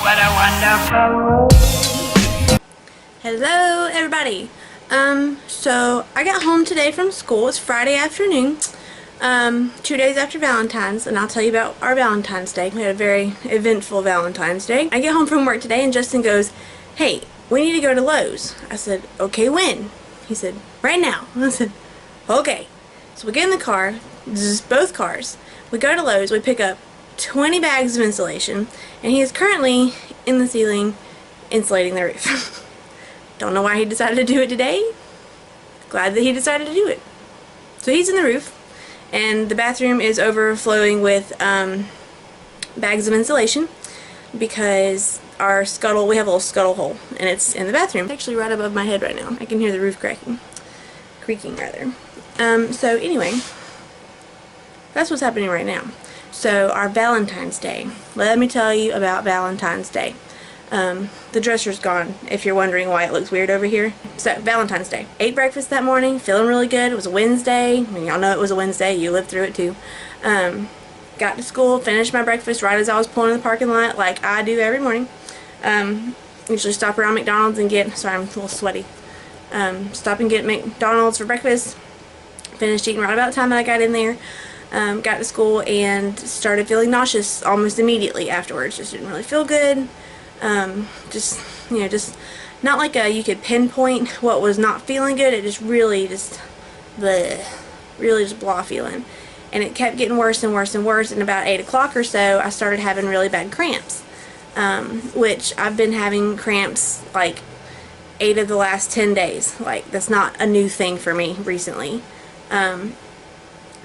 What a wonderful. Hello everybody. So I got home today from school. It's Friday afternoon, 2 days after Valentine's, and I'll tell you about our Valentine's Day. We had a very eventful Valentine's Day. I get home from work today and Justin goes, "Hey, we need to go to Lowe's." I said, "Okay, when?" He said, "Right now." I said, "Okay." So we get in the car, both cars. We go to Lowe's, we pick up 20 bags of insulation, and he is currently in the ceiling insulating the roof. Don't know why he decided to do it today. Glad that he decided to do it. So he's in the roof, and the bathroom is overflowing with bags of insulation because our scuttle, we have a little scuttle hole, and it's in the bathroom. It's actually right above my head right now. I can hear the roof creaking rather. So anyway, that's what's happening right now. So our Valentine's Day. Let me tell you about Valentine's Day. The dresser's gone, if you're wondering why it looks weird over here. So, Valentine's Day. Ate breakfast that morning, feeling really good. It was a Wednesday. I mean, y'all know it was a Wednesday. You lived through it too. Got to school, finished my breakfast right as I was pulling in the parking lot, like I do every morning. Usually stop around McDonald's and get, sorry, I'm a little sweaty. Stop and get McDonald's for breakfast. Finished eating right about the time that I got in there. Got to school and started feeling nauseous almost immediately afterwards. Just didn't really feel good. Just, you know, just not like you could pinpoint what was not feeling good. It just really just blah feeling. And it kept getting worse and worse and worse, and about 8 o'clock or so I started having really bad cramps, which I've been having cramps like 8 of the last 10 days. Like, that's not a new thing for me recently.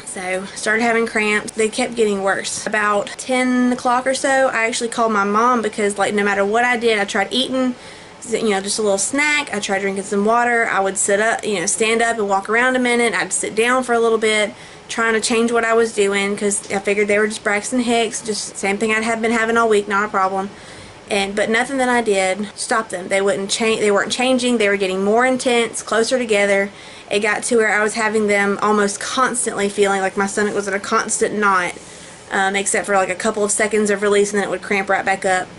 So, started having cramps. They kept getting worse. About 10 o'clock or so, I actually called my mom because, like, no matter what I did, I tried eating, you know, just a little snack. I tried drinking some water. I would sit up, you know, stand up and walk around a minute. I'd sit down for a little bit, trying to change what I was doing because I figured they were just Braxton Hicks, just same thing I'd have been having all week, not a problem. But nothing that I did stopped them. They wouldn't change. They weren't changing. They were getting more intense, closer together. It got to where I was having them almost constantly feeling like my stomach was in a constant knot, except for like a couple of seconds of release, and then it would cramp right back up.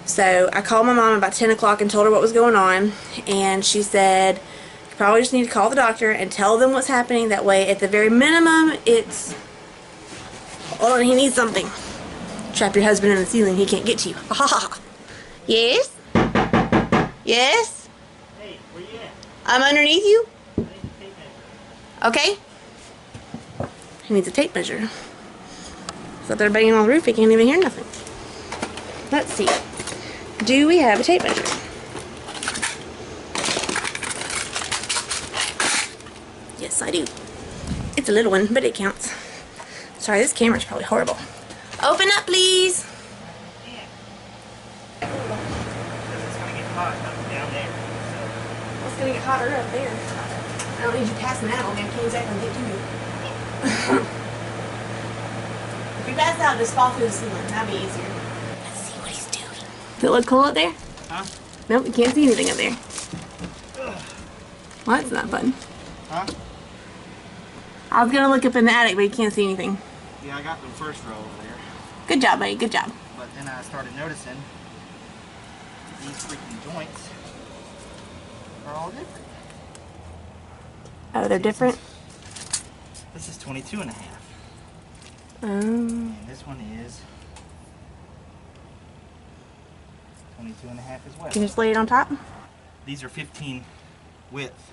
So I called my mom about 10 o'clock and told her what was going on, and she said, "You probably just need to call the doctor and tell them what's happening. That way, at the very minimum, it's... Hold on, he needs something. Trap your husband in the ceiling, he can't get to you." Ha ha ha. Yes? Yes? Hey, where you at? I'm underneath you? I need a tape measure. Okay. He needs a tape measure. So they're banging on the roof, he can't even hear nothing. Let's see. Do we have a tape measure? Yes, I do. It's a little one, but it counts. Sorry, this camera's probably horrible. Open up, please. It's gonna get hotter up there. I don't need you passing out on me. I can't exactly get to you. If you pass out, just fall through the ceiling. That'd be easier. Let's see what he's doing. Does it look cool up there? Huh? Nope, you can't see anything up there. Well, that's not fun. Huh? I was gonna look up in the attic, but you can't see anything. Yeah, I got the first row over there. Good job, buddy. Good job. But then I started noticing these freaking joints are all different. Oh, they're different? This is 22 and a half. Um. And this one is 22 and a half as well. Can you just lay it on top? These are 15 width.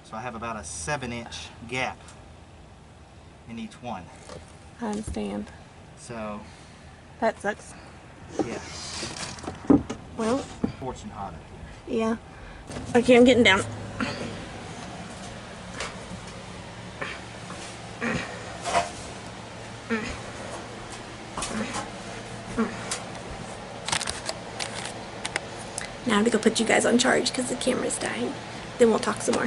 So I have about a 7-inch gap in each one. I understand. So, That sucks. yeah. Well, Fortune hot up here. yeah. Okay, I'm getting down. Now I have to go put you guys on charge because the camera's dying. Then we'll talk some more.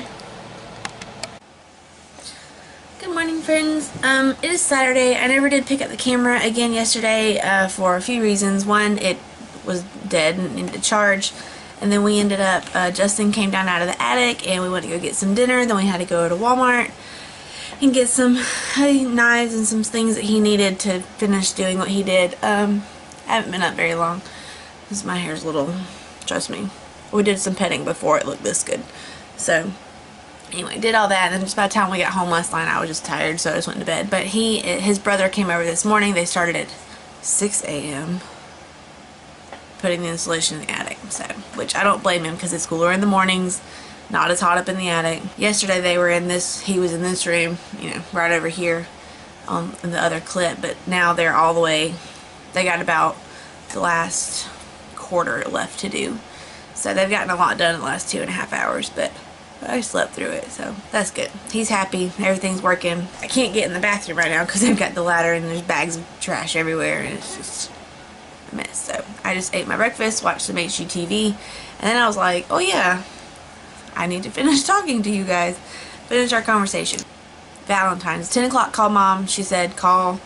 Good morning, friends. It is Saturday. I never did pick up the camera again yesterday for a few reasons. One, it was dead and needed to charge. And then we ended up, Justin came down out of the attic and we went to go get some dinner. Then we had to go to Walmart and get some knives and some things that he needed to finish doing what he did. I haven't been up very long. Because my hair's a little, trust me. We did some petting before it looked this good. So, anyway, did all that, and then just by the time we got home last night, I was just tired, so I just went to bed. But his brother came over this morning. They started at 6 a.m. putting the insulation in the attic, so, which I don't blame him because it's cooler in the mornings, not as hot up in the attic. Yesterday they were in this, he was in this room, you know, right over here in the other clip, but now they're all the way, they got about the last quarter left to do. So they've gotten a lot done in the last 2.5 hours, but I slept through it, so that's good. He's happy, everything's working. I can't get in the bathroom right now because they've got the ladder and there's bags of trash everywhere, and it's just a mess. So I just ate my breakfast, watched some HGTV, and then I was like, oh yeah, I need to finish talking to you guys, finish our conversation. Valentine's, 10 o'clock, called Mom. She said call,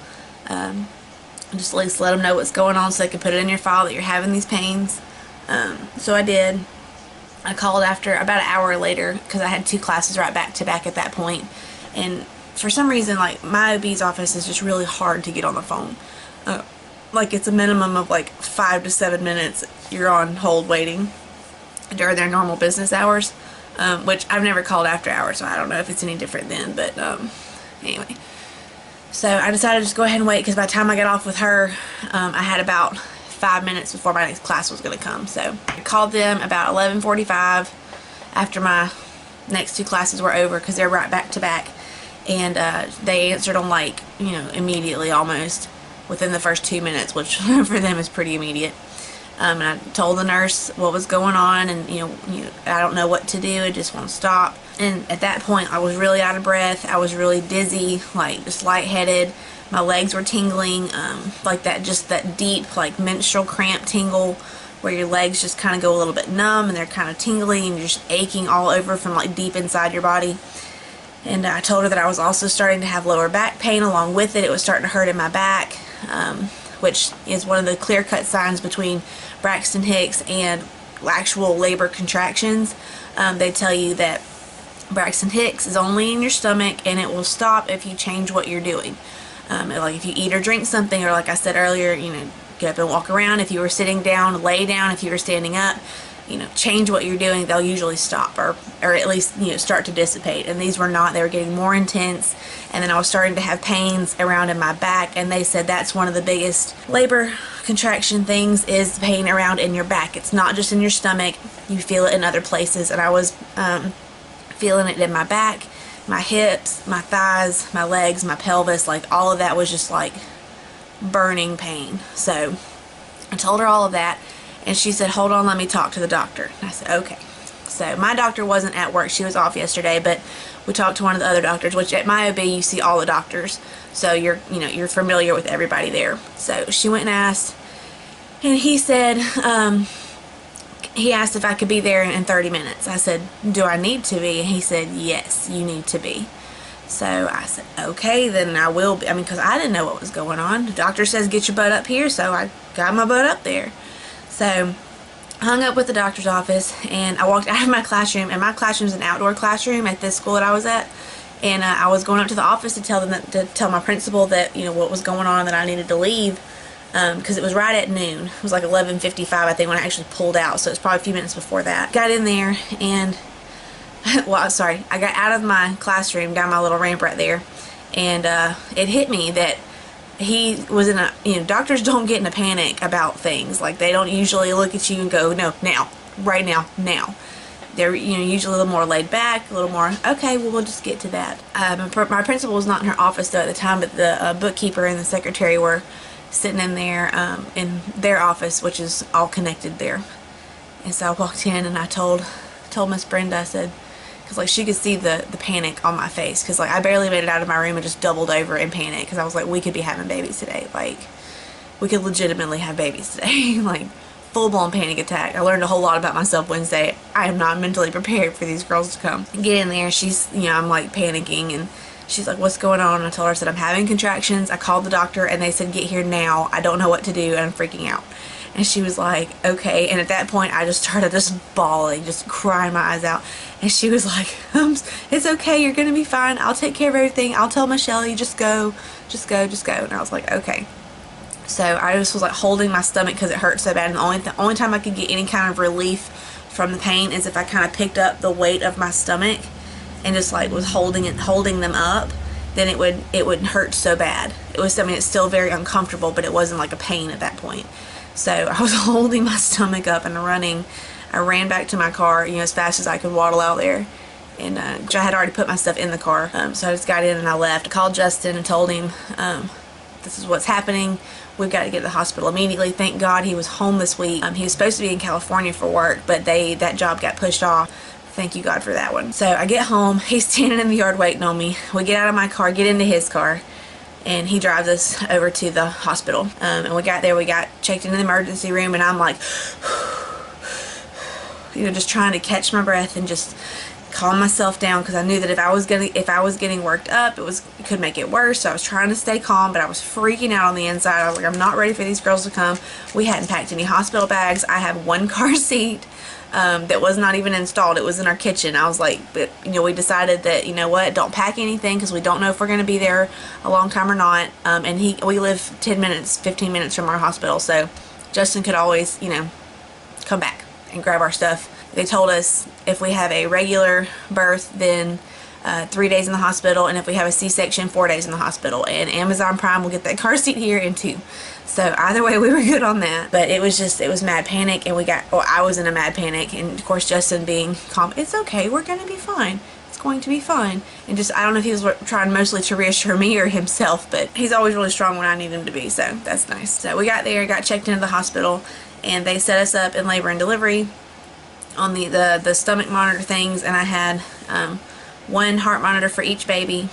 just at least let them know what's going on so they can put it in your file that you're having these pains. So I did. I called after about an hour later because I had 2 classes right back to back at that point, and for some reason, like, my OB's office is just really hard to get on the phone. Like, it's a minimum of like 5 to 7 minutes you're on hold waiting during their normal business hours, which I've never called after hours, so I don't know if it's any different then, but anyway. So I decided to just go ahead and wait because by the time I got off with her, I had about 5 minutes before my next class was going to come. So I called them about 11:45 after my next 2 classes were over because they're right back to back, and they answered them like, you know, immediately, almost within the first 2 minutes, which for them is pretty immediate. And I told the nurse what was going on, and you know, I don't know what to do, it just won't stop. And at that point I was really out of breath, I was really dizzy, like just lightheaded. My legs were tingling, like that, just that deep, like, menstrual cramp tingle where your legs just kind of go a little bit numb and they're kind of tingling and you're just aching all over from like deep inside your body. And I told her that I was also starting to have lower back pain along with it. It was starting to hurt in my back, which is one of the clear-cut signs between Braxton Hicks and actual labor contractions. They tell you that Braxton Hicks is only in your stomach and it will stop if you change what you're doing. Like if you eat or drink something, or like I said earlier, you know, get up and walk around. If you were sitting down, lay down. If you were standing up, you know, change what you're doing, they'll usually stop, or at least, you know, start to dissipate. And these were not. They were getting more intense, and then I was starting to have pains around in my back, and they said that's one of the biggest labor contraction things, is the pain around in your back. It's not just in your stomach, you feel it in other places, and I was feeling it in my back, my hips, my thighs, my legs, my pelvis, like all of that was just like burning pain. So I told her all of that, and she said, hold on, let me talk to the doctor. And I said, okay. So my doctor wasn't at work, she was off yesterday, but we talked to one of the other doctors, which at my OB you see all the doctors, so you're familiar with everybody there. So she went and asked, and he said, he asked if I could be there in 30 minutes. I said, do I need to be? And he said, yes, you need to be. So I said, okay, then I will be. I mean, because I didn't know what was going on. The doctor says, get your butt up here, so I got my butt up there. So I hung up with the doctor's office, and I walked out of my classroom, and my classroom's an outdoor classroom at this school that I was at. And I was going up to the office to tell them to tell my principal that, you know, what was going on, that I needed to leave. Because it was right at noon. It was like 11:55, I think, when I actually pulled out, so it was probably a few minutes before that. Got in there, and well, sorry, I got out of my classroom, down my little ramp right there, and it hit me that he was in a, you know, doctors don't get in a panic about things. Like, they don't usually look at you and go, no, now, right now, now. They're, you know, usually a little more laid back, a little more, okay, well, we'll just get to that. My principal was not in her office, though, at the time, but the bookkeeper and the secretary were sitting in there in their office, which is all connected there. And so I walked in, and I told Miss Brenda, I said, because like she could see the panic on my face, because like I barely made it out of my room and just doubled over in panic, because I was like, we could be having babies today. Like, we could legitimately have babies today. Like, full-blown panic attack. I learned a whole lot about myself Wednesday. I am not mentally prepared for these girls to come. Get in there, she's, you know, I'm like panicking, and she's like, what's going on? And I told her, I said, I'm having contractions. I called the doctor, and they said, get here now. I don't know what to do, and I'm freaking out. And she was like, okay. And at that point, I just started just bawling, just crying my eyes out. And she was like, it's okay. You're going to be fine. I'll take care of everything. I'll tell Michelle, you just go, just go, just go. And I was like, okay. So I just was like holding my stomach because it hurt so bad, and the only time I could get any kind of relief from the pain is if I kind of picked up the weight of my stomach and just like was holding them up. Then it would hurt so bad. It was, I mean, it's still very uncomfortable, but it wasn't like a pain at that point. So I was holding my stomach up and running. I ran back to my car, you know, as fast as I could waddle out there. And I had already put my stuff in the car, so I just got in and I left. I called Justin and told him, this is what's happening. We've got to get to the hospital immediately. Thank God he was home this week. He was supposed to be in California for work, but that job got pushed off. Thank you God for that one. So I get home. He's standing in the yard waiting on me. We get out of my car, get into his car, and he drives us over to the hospital. And we got there. We got checked into the emergency room, and I'm like, you know, just trying to catch my breath and just calm myself down, because I knew that if I was getting worked up, it could make it worse. So I was trying to stay calm, but I was freaking out on the inside. I was like, I'm not ready for these girls to come. We hadn't packed any hospital bags. I had one car seat that was not even installed. It was in our kitchen. I was like, but you know, we decided that, you know what, don't pack anything, because we don't know if we're going to be there a long time or not. And we live 15 minutes from our hospital, so Justin could always, you know, come back and grab our stuff. They told us if we have a regular birth, then 3 days in the hospital, and if we have a C-section, 4 days in the hospital. And Amazon Prime will get that car seat here in 2. So either way, we were good on that. But it was mad panic, and I was in a mad panic, and of course Justin being calm, it's okay, we're gonna be fine. It's going to be fine. And just, I don't know if he was trying mostly to reassure me or himself, but he's always really strong when I need him to be, so that's nice. So we got there, got checked into the hospital, and they set us up in labor and delivery on the stomach monitor things, and I had one heart monitor for each baby,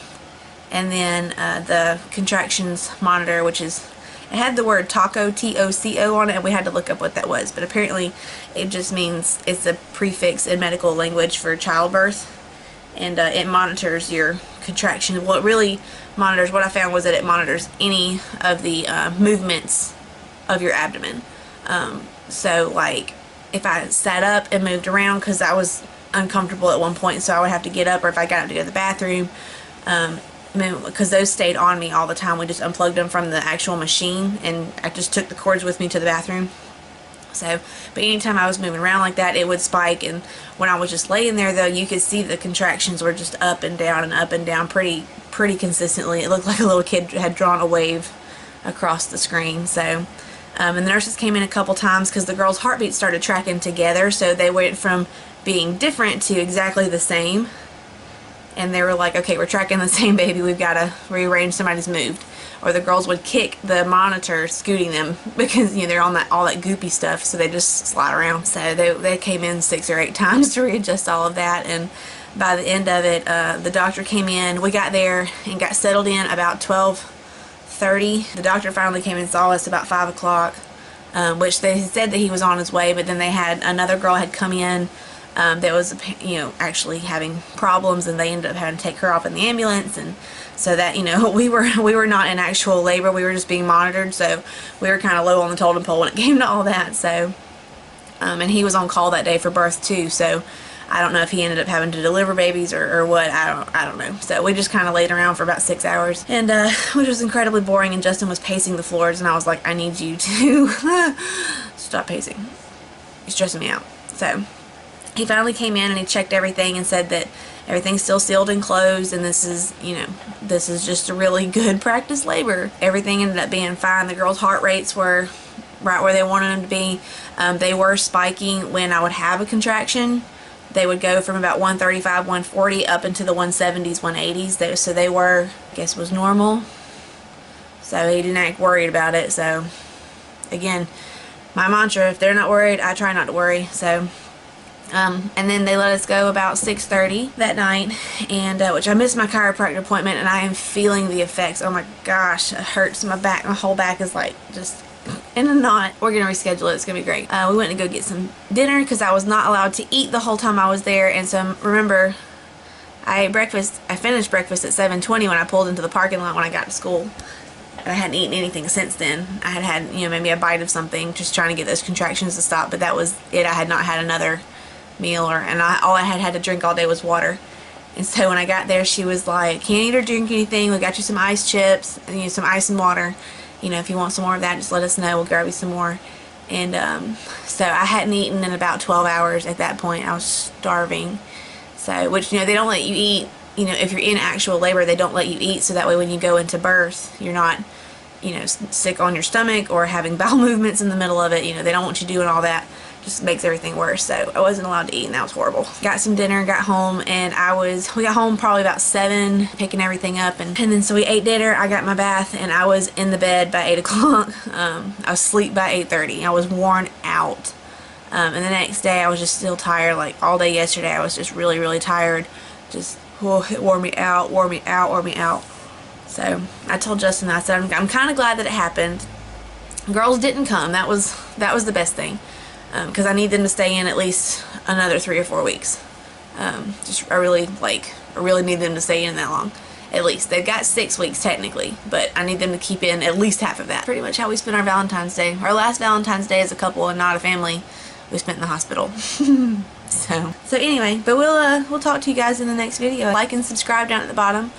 and then the contractions monitor, which is, it had the word taco, T-O-C-O on it, and we had to look up what that was, but apparently it just means, it's a prefix in medical language for childbirth, and it monitors your contractions. Well, it really monitors, what I found was that it monitors any of the movements of your abdomen. So like, if I sat up and moved around, because I was uncomfortable at one point, so I would have to get up, or if I got up to go to the bathroom, because those stayed on me all the time. We just unplugged them from the actual machine, and I just took the cords with me to the bathroom. So, but anytime I was moving around like that, it would spike, and when I was just laying there, though, you could see the contractions were just up and down pretty consistently. It looked like a little kid had drawn a wave across the screen. So and the nurses came in a couple times because the girls' heartbeats started tracking together, so they went from being different to exactly the same. And they were like, okay, we're tracking the same baby, we've got to rearrange, somebody's moved. Or the girls would kick the monitor, scooting them, because, you know, they're on all that goopy stuff, so they just slide around. So they came in 6 or 8 times to readjust all of that, and by the end of it, the doctor came in. We got there and got settled in about 12:30. The doctor finally came and saw us about 5 o'clock, which they said that he was on his way, but then they had another girl had come in that was, you know, actually having problems, and they ended up having to take her off in the ambulance. And so that, you know, we were not in actual labor, we were just being monitored, so we were kind of low on the totem pole when it came to all that. So and he was on call that day for birth too, so I don't know if he ended up having to deliver babies or what. I don't know. So we just kind of laid around for about 6 hours, and which was incredibly boring. And Justin was pacing the floors, and I was like, I need you to stop pacing. You're stressing me out. So he finally came in and he checked everything and said that everything's still sealed and closed, and this is, you know, this is just a really good practice labor. Everything ended up being fine. The girls' heart rates were right where they wanted them to be. They were spiking when I would have a contraction. They would go from about 135, 140 up into the 170s, 180s. So they were, I guess, was normal. So he didn't act worried about it. So again, my mantra, if they're not worried, I try not to worry. So and then they let us go about 6:30 that night, and which I missed my chiropractor appointment, and I am feeling the effects. Oh my gosh, it hurts. My back, my whole back is like just in a knot. We're gonna reschedule it. It's gonna be great. We went to go get some dinner because I was not allowed to eat the whole time I was there. And so remember, I ate breakfast. I finished breakfast at 7:20 when I pulled into the parking lot when I got to school. And I hadn't eaten anything since then. I had, you know, maybe a bite of something, just trying to get those contractions to stop. But that was it. I had not had another meal, all I had to drink all day was water. And so when I got there, she was like, can't eat or drink anything, we got you some ice chips, and, you know, some ice and water. you know, if you want some more of that, just let us know. We'll grab you some more. And so I hadn't eaten in about 12 hours at that point. I was starving. So, which, you know, they don't let you eat, you know, if you're in actual labor, they don't let you eat, so that way when you go into birth, you're not, you know, sick on your stomach or having bowel movements in the middle of it. You know, they don't want you doing all that. Just makes everything worse. So I wasn't allowed to eat, and that was horrible. Got some dinner, got home, and we got home probably about 7, picking everything up, and then so we ate dinner, I got my bath, and I was in the bed by 8 o'clock. I was asleep by 8:30. I was worn out. And the next day I was just still tired. Like all day yesterday I was just really, really tired. Just, oh, it wore me out, wore me out, wore me out. So I told Justin, I said, I'm kind of glad that it happened. Girls didn't come. That was the best thing. Because I need them to stay in at least another 3 or 4 weeks. I really need them to stay in that long. At least. They've got 6 weeks technically, but I need them to keep in at least half of that. Pretty much how we spent our Valentine's Day. Our last Valentine's Day as a couple and not a family, we spent in the hospital. So anyway, but we'll talk to you guys in the next video. Like and subscribe down at the bottom.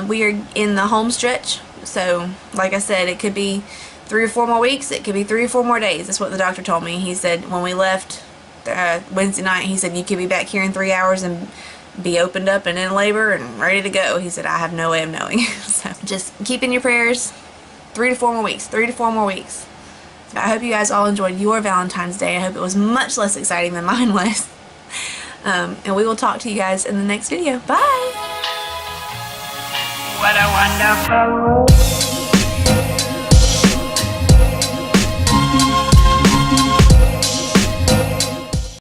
We are in the home stretch, so like I said, it could be 3 or 4 more weeks, it could be 3 or 4 more days. That's what the doctor told me. He said when we left Wednesday night, he said you could be back here in 3 hours and be opened up and in labor and ready to go. He said I have no way of knowing. So just keep in your prayers. 3 to 4 more weeks. 3 to 4 more weeks. I hope you guys all enjoyed your Valentine's Day. I hope it was much less exciting than mine was. And we will talk to you guys in the next video. Bye! What a wonderful world.